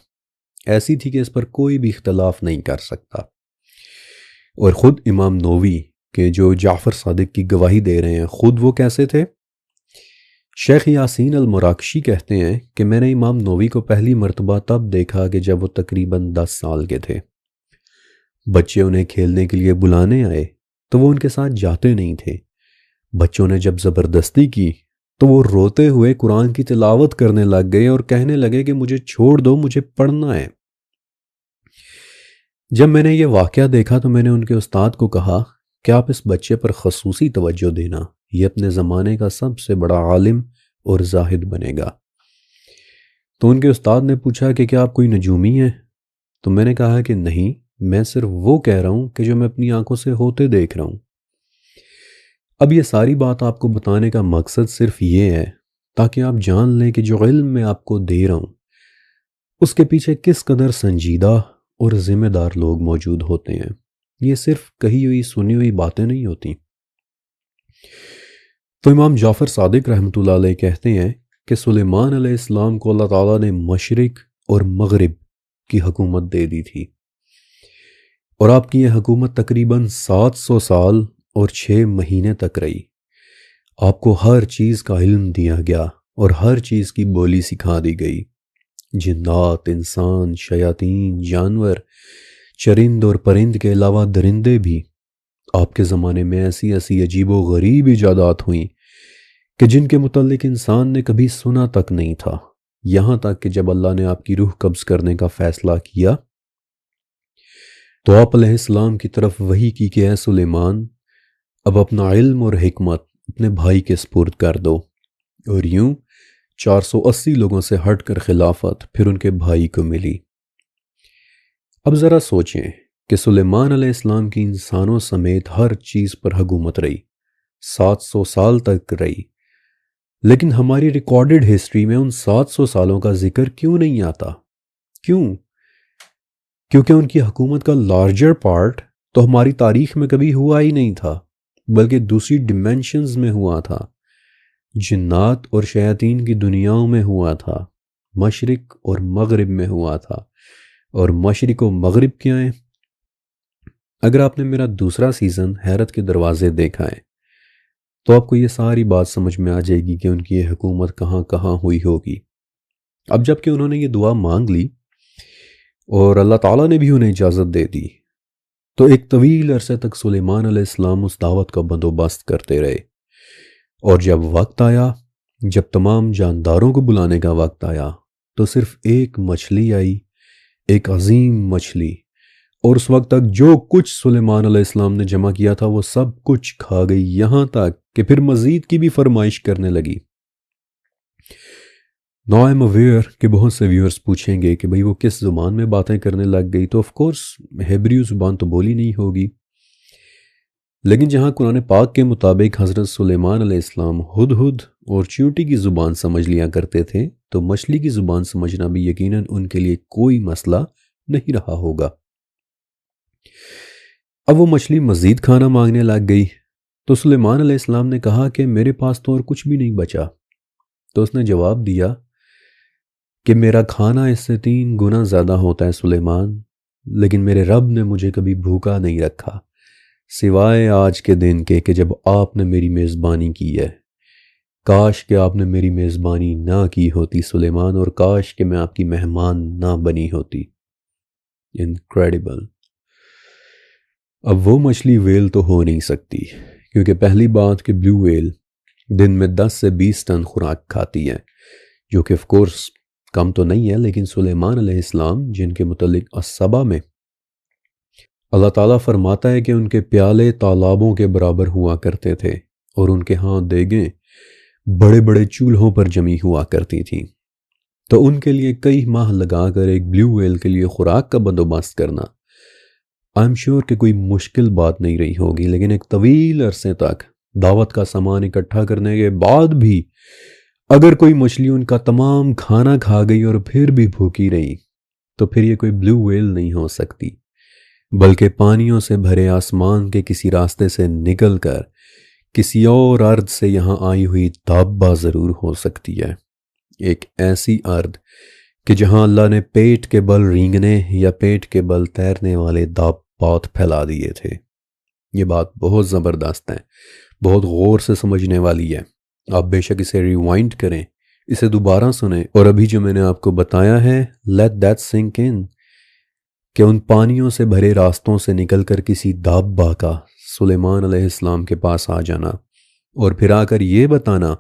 A: ایسی تھی کہ اس پر کوئی بھی اختلاف نہیں کر سکتا۔ اور خود امام نووی کہ جو جعفر صادق کی گواہی دے رہے ہیں، خود وہ کیسے تھے؟ شیخ یاسین المراکشی کہتے ہیں کہ میں نے امام نووی کو پہلی مرتبہ تب دیکھا کہ جب وہ تقریباً 10 سال کے تھے۔ بچے انہیں کھیلنے کے لیے بلانے آئے تو وہ ان کے ساتھ جاتے نہیں تھے۔ بچوں نے جب زبردستی کی تو وہ روتے ہوئے قرآن کی تلاوت کرنے لگ گئے اور کہنے لگے کہ مجھے چھوڑ دو، مجھے پڑھنا ہے۔ جب میں نے یہ واقعہ دیکھا تو میں نے ان کے استاد کو کہا کہ آپ اس بچے پر خصوصی توجہ دینا، یہ اپنے زمانے کا سب سے بڑا عالم اور زاہد بنے گا۔ تو ان کے استاد نے پوچھا کہ کیا آپ کوئی نجومی ہیں؟ تو میں نے کہا کہ نہیں، میں صرف وہ کہہ رہا ہوں کہ جو میں اپنی آنکھوں سے ہوتے دیکھ رہا ہوں۔ اب یہ ساری بات آپ کو بتانے کا مقصد صرف یہ ہے تاکہ آپ جان لیں کہ جو علم میں آپ کو دے رہا ہوں اس کے پیچھے کس قدر سنجیدہ اور ذمہ دار لوگ موجود ہوتے ہیں۔ یہ صرف کہی ہوئی سنی ہوئی باتیں نہیں ہوتی۔ تو امام جعفر صادق رحمۃ اللہ علیہ کہتے ہیں کہ سلیمان علیہ السلام کو اللہ تعالیٰ نے مشرق اور مغرب کی حکومت دے دی تھی، اور آپ کی یہ حکومت تقریباً 700 سال اور 6 مہینے تک رہی۔ آپ کو ہر چیز کا علم دیا گیا اور ہر چیز کی بولی سکھا دی گئی۔ جنات، انسان، شیاطین، جانور، چرند اور پرند کے علاوہ درندے بھی۔ آپ کے زمانے میں ایسی ایسی عجیب و غریب ایجادات ہوئیں کہ جن کے متعلق انسان نے کبھی سنا تک نہیں تھا، یہاں تک کہ جب اللہ نے آپ کی روح قبض کرنے کا فیصلہ کیا تو آپ علیہ السلام کی طرف وحی کی کہ اے سلیمان، اب اپنا علم اور حکمت اپنے بھائی کے سپرد کر دو، اور یوں 480 لوگوں سے ہٹ کر خلافت پھر ان کے بھائی کو ملی، اب ذرا سوچیں کہ سلیمان علیہ السلام کی انسانوں سمیت ہر چیز پر حکومت رہی، 700 سال تک رہی، لیکن ہماری ریکارڈڈ ہسٹری میں ان 700 سالوں کا ذکر کیوں نہیں آتا؟ کیوں؟ کیونکہ ان کی حکومت کا لارجر پارٹ تو ہماری تاریخ میں کبھی ہوا ہی نہیں تھا، بلکہ دوسری ڈیمینشنز میں ہوا تھا، جنات اور شیاطین کی دنیاؤں میں ہوا تھا، مشرق اور مغرب میں ہوا تھا۔ اور مشرق و مغرب کیا ہیں؟ اگر آپ نے میرا دوسرا سیزن حیرت کے دروازے دیکھا ہے تو آپ کو یہ ساری بات سمجھ میں آ جائے گی کہ ان کی یہ حکومت کہاں کہاں ہوئی ہوگی۔ اب جب کہ انہوں نے یہ دعا مانگ لی اور اللہ تعالیٰ نے بھی انہیں اجازت دے دی، تو ایک طویل عرصے تک سلیمان علیہ السلام اس دعوت کا بندوبست کرتے رہے، اور جب وقت آیا، جب تمام جانداروں کو بلانے کا وقت آیا، تو صرف ایک مچھلی آئی، ایک عظیم مچھلی، اور اس وقت تک جو کچھ سلیمان علیہ السلام نے جمع کیا تھا وہ سب کچھ کھا گئی، یہاں تک کہ پھر مزید کی بھی فرمائش کرنے لگی۔ Now I'm aware کہ بہت سے ویورز پوچھیں گے کہ بھئی وہ کس زبان میں باتیں کرنے لگ گئی، تو آف کورس ہیبریو زبان تو بولی نہیں ہوگی، لیکن جہاں قرآن پاک کے مطابق حضرت سلیمان علیہ السلام ہدہد اور چیونٹی کی زبان سمجھ لیا کرتے تھے، تو مچھلی کی زبان سمجھنا بھی یقیناً ان کے لیے کوئی مسئلہ نہیں رہا ہوگا۔ اب وہ مچھلی مزید کھانا مانگنے لگ گئی، تو سلیمان علیہ السلام نے کہا کہ میرے پاس تو اور کچھ بھی نہیں بچا۔ تو اس نے جواب دیا کہ میرا کھانا اس سے 3 گنا زیادہ ہوتا ہے سلیمان، لیکن میرے رب نے مجھے کبھی بھوکا نہیں رکھا، سوائے آج کے دن کے کہ جب آپ نے میری میزبانی کی ہے۔ کاش کہ آپ نے میری میزبانی نہ کی ہوتی سلیمان، اور کاش کہ میں آپ کی مہمان نہ بنی ہوتی۔ انکریڈیبل۔ اب وہ مچھلی ویل تو ہو نہیں سکتی، کیونکہ پہلی بات کہ بلیو ویل دن میں 10 سے 20 ٹن خوراک کھاتی ہے، جو کہ آف کورس کم تو نہیں ہے، لیکن سلیمان علیہ السلام جن کے متعلق السبا میں اللہ تعالیٰ فرماتا ہے کہ ان کے پیالے تالابوں کے برابر ہوا کرتے تھے، اور ان کے ہاں دیگیں بڑے بڑے چولہوں پر جمی ہوا کرتی تھیں، تو ان کے لیے کئی ماہ لگا کر ایک بلیو ویل کے لیے خوراک کا بندوبست کرنا آئی ایم شیور کہ کوئی مشکل بات نہیں رہی ہوگی۔ لیکن ایک طویل عرصے تک دعوت کا سامان اکٹھا کرنے کے بعد بھی اگر کوئی مچھلی ان کا تمام کھانا کھا گئی اور پھر بھی بھوکی رہی، تو پھر یہ کوئی بلیو ویل نہیں ہو سکتی، بلکہ پانیوں سے بھرے آسمان کے کسی راستے سے نکل کر کسی اور ارض سے یہاں آئی ہوئی دابہ ضرور ہو سکتی ہے، ایک ایسی ارض کہ جہاں اللہ نے پیٹ کے بل رینگنے یا پیٹ کے بل تیرنے والے دابات پھیلا دیے تھے۔ یہ بات بہت زبردست ہے، بہت غور سے سمجھنے والی ہے۔ آپ بے شک اسے ریوائنڈ کریں، اسے دوبارہ سنیں، اور ابھی جو میں نے آپ کو بتایا ہے let that sink in، کہ ان پانیوں سے بھرے راستوں سے نکل کر کسی دابہ کا سلیمان علیہ السلام کے پاس آ جانا، اور پھر آ کر یہ بتانا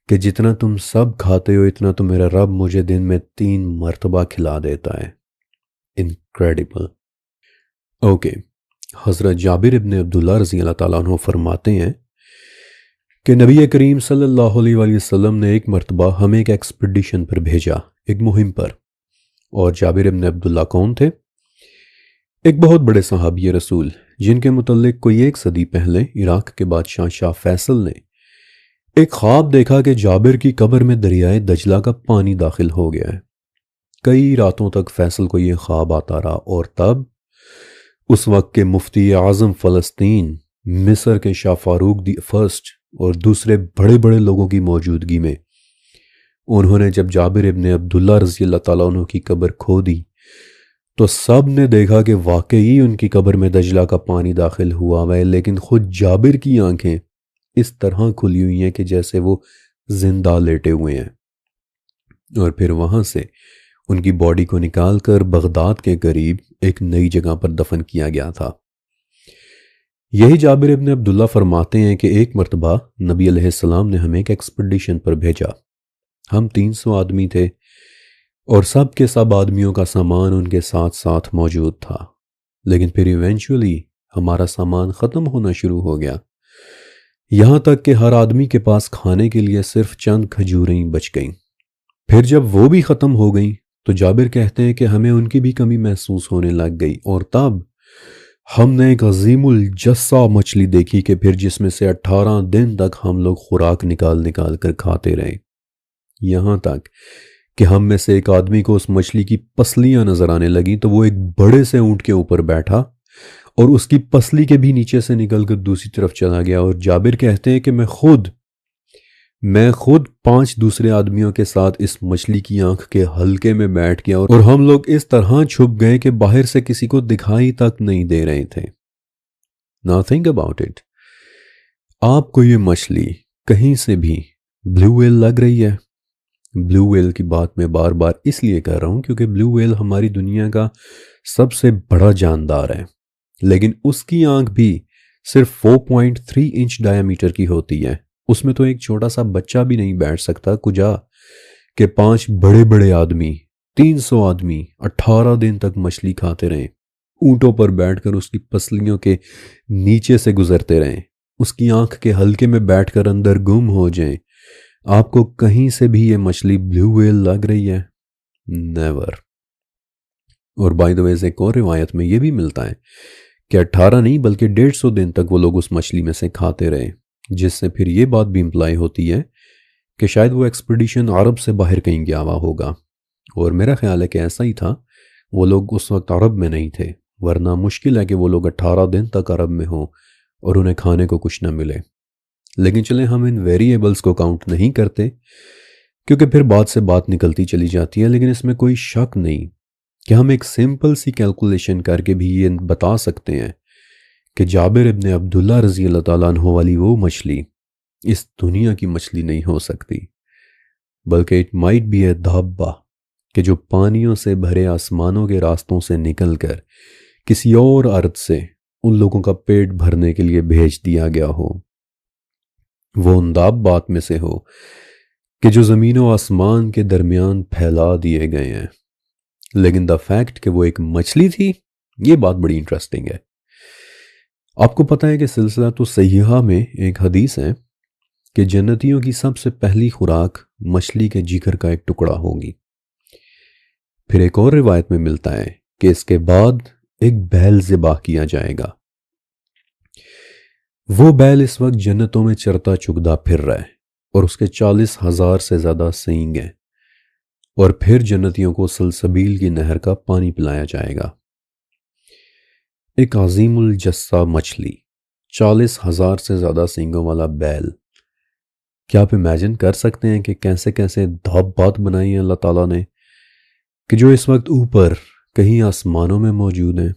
A: کہ جتنا تم سب کھاتے ہو اتنا تو میرا رب مجھے دن میں 3 مرتبہ کھلا دیتا ہے۔ انکریڈیبل۔ اوکے، حضرت جابر ابن عبداللہ رضی اللہ تعالیٰ عنہ فرماتے ہیں کہ نبی کریم صلی اللہ علیہ وآلہ وسلم نے ایک مرتبہ ہمیں ایک ایکسپیڈیشن پر بھیجا، ایک مہم پر، اور جابر ابن عبداللہ کون تھے؟ ایک بہت بڑے صحابی رسول جن کے متعلق کوئی 1 صدی پہلے عراق کے بادشاہ شاہ فیصل نے ایک خواب دیکھا کہ جابر کی قبر میں دریائے دجلہ کا پانی داخل ہو گیا ہے۔ کئی راتوں تک فیصل کو یہ خواب آتا رہا، اور تب اس وقت کے مفتی اعظم فلسطین مصر کے شاہ فاروق دی فرسٹ اور دوسرے بڑے بڑے لوگوں کی موجودگی میں انہوں نے جب جابر ابن عبداللہ رضی اللہ تعالیٰ عنہ کی قبر کھو دی، تو سب نے دیکھا کہ واقعی ان کی قبر میں دجلہ کا پانی داخل ہوا ہے، لیکن خود جابر کی آنکھیں اس طرح کھلی ہوئی ہیں کہ جیسے وہ زندہ لیٹے ہوئے ہیں۔ اور پھر وہاں سے ان کی باڈی کو نکال کر بغداد کے قریب ایک نئی جگہ پر دفن کیا گیا تھا۔ یہی جابر ابن عبداللہ فرماتے ہیں کہ ایک مرتبہ نبی علیہ السلام نے ہمیں ایک ایکسپیڈیشن پر بھیجا، ہم 300 آدمی تھے، اور سب کے سب آدمیوں کا سامان ان کے ساتھ ساتھ موجود تھا، لیکن پھر ایونچولی ہمارا سامان ختم ہونا شروع ہو گیا، یہاں تک کہ ہر آدمی کے پاس کھانے کے لیے صرف چند کھجوریں بچ گئیں۔ پھر جب وہ بھی ختم ہو گئیں تو جابر کہتے ہیں کہ ہمیں ان کی بھی کمی محسوس ہونے لگ گئی، اور تب ہم نے ایک عظیم الجثہ مچھلی دیکھی کہ پھر جس میں سے 18 دن تک ہم لوگ خوراک نکال نکال کر کھاتے رہے، یہاں تک کہ ہم میں سے ایک آدمی کو اس مچھلی کی پسلیاں نظر آنے لگیں تو وہ ایک بڑے سے اونٹ کے اوپر بیٹھا اور اس کی پسلی کے بھی نیچے سے نکل کر دوسری طرف چلا گیا، اور جابر کہتے ہیں کہ میں خود 5 دوسرے آدمیوں کے ساتھ اس مچھلی کی آنکھ کے حلقے میں بیٹھ گیا، اور ہم لوگ اس طرح چھپ گئے کہ باہر سے کسی کو دکھائی تک نہیں دے رہے تھے۔ Now think about it، آپ کو یہ مچھلی کہیں سے بھی بلیو ویل لگ رہی ہے؟ بلیو ویل کی بات میں بار بار اس لیے کر رہا ہوں کیونکہ بلیو ویل ہماری دنیا کا سب سے بڑا جاندار ہے، لیکن اس کی آنکھ بھی صرف 4.3 انچ ڈائیمیٹر کی ہوتی ہے، اس میں تو ایک چھوٹا سا بچہ بھی نہیں بیٹھ سکتا، کجا کہ 5 بڑے بڑے آدمی، 300 آدمی 18 دن تک مچھلی کھاتے رہیں، اونٹوں پر بیٹھ کر اس کی پسلیوں کے نیچے سے گزرتے رہیں، اس کی آنکھ کے حلقے میں بیٹھ کر اندر گم ہو جائیں۔ آپ کو کہیں سے بھی یہ مچھلی بلیو ویل لگ رہی ہے؟ نیور۔ اور بائی دا ویز ایک اور روایت میں یہ بھی ملتا ہے کہ 18 نہیں بلکہ 150 دن تک وہ لوگ اس مچھلی میں سے کھاتے رہے، جس سے پھر یہ بات بھی امپلائی ہوتی ہے کہ شاید وہ ایکسپیڈیشن عرب سے باہر کہیں گیا ہوا ہوگا، اور میرا خیال ہے کہ ایسا ہی تھا، وہ لوگ اس وقت عرب میں نہیں تھے، ورنہ مشکل ہے کہ وہ لوگ 18 دن تک عرب میں ہوں اور انہیں کھانے کو کچھ نہ ملے۔ لیکن چلیں ہم ان ویریبلز کو کاؤنٹ نہیں کرتے کیونکہ پھر بات سے بات نکلتی چلی جاتی ہے، لیکن اس میں کوئی شک نہیں کہ ہم ایک سمپل سی کیلکولیشن کر کے بھی یہ بتا سکتے ہیں کہ جابر ابن عبداللہ رضی اللہ تعالیٰ عنہ والی وہ مچھلی اس دنیا کی مچھلی نہیں ہو سکتی، بلکہ اٹ مائٹ بی اے دابہ کہ جو پانیوں سے بھرے آسمانوں کے راستوں سے نکل کر کسی اور ارض سے ان لوگوں کا پیٹ بھرنے کے لیے بھیج دیا گیا ہو، وہ ان دابات میں سے ہو کہ جو زمین و آسمان کے درمیان پھیلا دیے گئے ہیں، لیکن دا فیکٹ کہ وہ ایک مچھلی تھی، یہ بات بڑی انٹرسٹنگ ہے۔ آپ کو پتہ ہے کہ سلسلہ تو صحیحہ میں ایک حدیث ہے کہ جنتیوں کی سب سے پہلی خوراک مچھلی کے جگر کا ایک ٹکڑا ہوگی۔ پھر ایک اور روایت میں ملتا ہے کہ اس کے بعد ایک بیل ذبح کیا جائے گا، وہ بیل اس وقت جنتوں میں چرتا چگدا پھر رہا ہے اور اس کے 40,000 سے زیادہ سینگ ہیں، اور پھر جنتیوں کو سلسبیل کی نہر کا پانی پلایا جائے گا۔ ایک عظیم الجثہ مچھلی، 40,000 سے زیادہ سینگوں والا بیل، کیا آپ امیجن کر سکتے ہیں کہ کیسے کیسے دابات بنائی ہیں اللہ تعالیٰ نے کہ جو اس وقت اوپر کہیں آسمانوں میں موجود ہیں،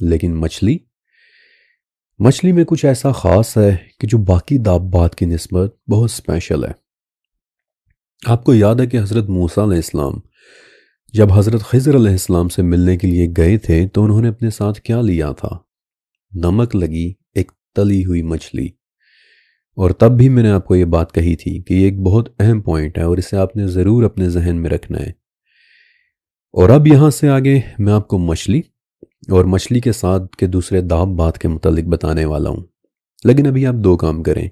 A: لیکن مچھلی میں کچھ ایسا خاص ہے کہ جو باقی دابات کی نسبت بہت اسپیشل ہے۔ آپ کو یاد ہے کہ حضرت موسیٰ علیہ السلام جب حضرت خضر علیہ السلام سے ملنے کے لیے گئے تھے تو انہوں نے اپنے ساتھ کیا لیا تھا؟ نمک لگی ایک تلی ہوئی مچھلی، اور تب بھی میں نے آپ کو یہ بات کہی تھی کہ یہ ایک بہت اہم پوائنٹ ہے اور اسے آپ نے ضرور اپنے ذہن میں رکھنا ہے۔ اور اب یہاں سے آگے میں آپ کو مچھلی اور مچھلی کے ساتھ کے دوسرے دابات کے متعلق بتانے والا ہوں، لیکن ابھی آپ 2 کام کریں۔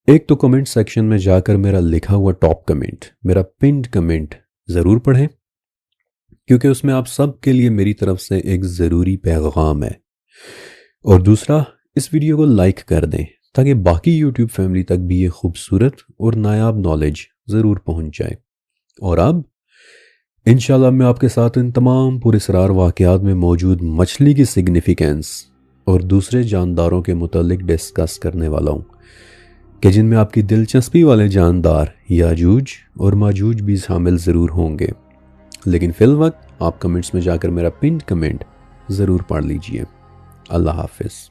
A: ایک تو کمنٹ سیکشن میں جا کر میرا لکھا ہوا ٹاپ کمنٹ، میرا پنڈ کمنٹ ضرور پڑھیں، کیونکہ اس میں آپ سب کے لیے میری طرف سے ایک ضروری پیغام ہے۔ اور دوسرا، اس ویڈیو کو لائک کر دیں تاکہ باقی یوٹیوب فیملی تک بھی یہ خوبصورت اور نایاب نالج ضرور پہنچ جائے۔ اور اب انشاءاللہ میں آپ کے ساتھ ان تمام پراسرار واقعات میں موجود مچھلی کی سگنیفیکینس اور دوسرے جانداروں کے متعلق ڈسکس کرنے والا ہوں کہ جن میں آپ کی دلچسپی والے جاندار یاجوج اور ماجوج بھی شامل ضرور ہوں گے، لیکن فی الوقت آپ کمنٹس میں جا کر میرا پنڈ کمنٹ ضرور پڑھ لیجئے۔ اللہ حافظ۔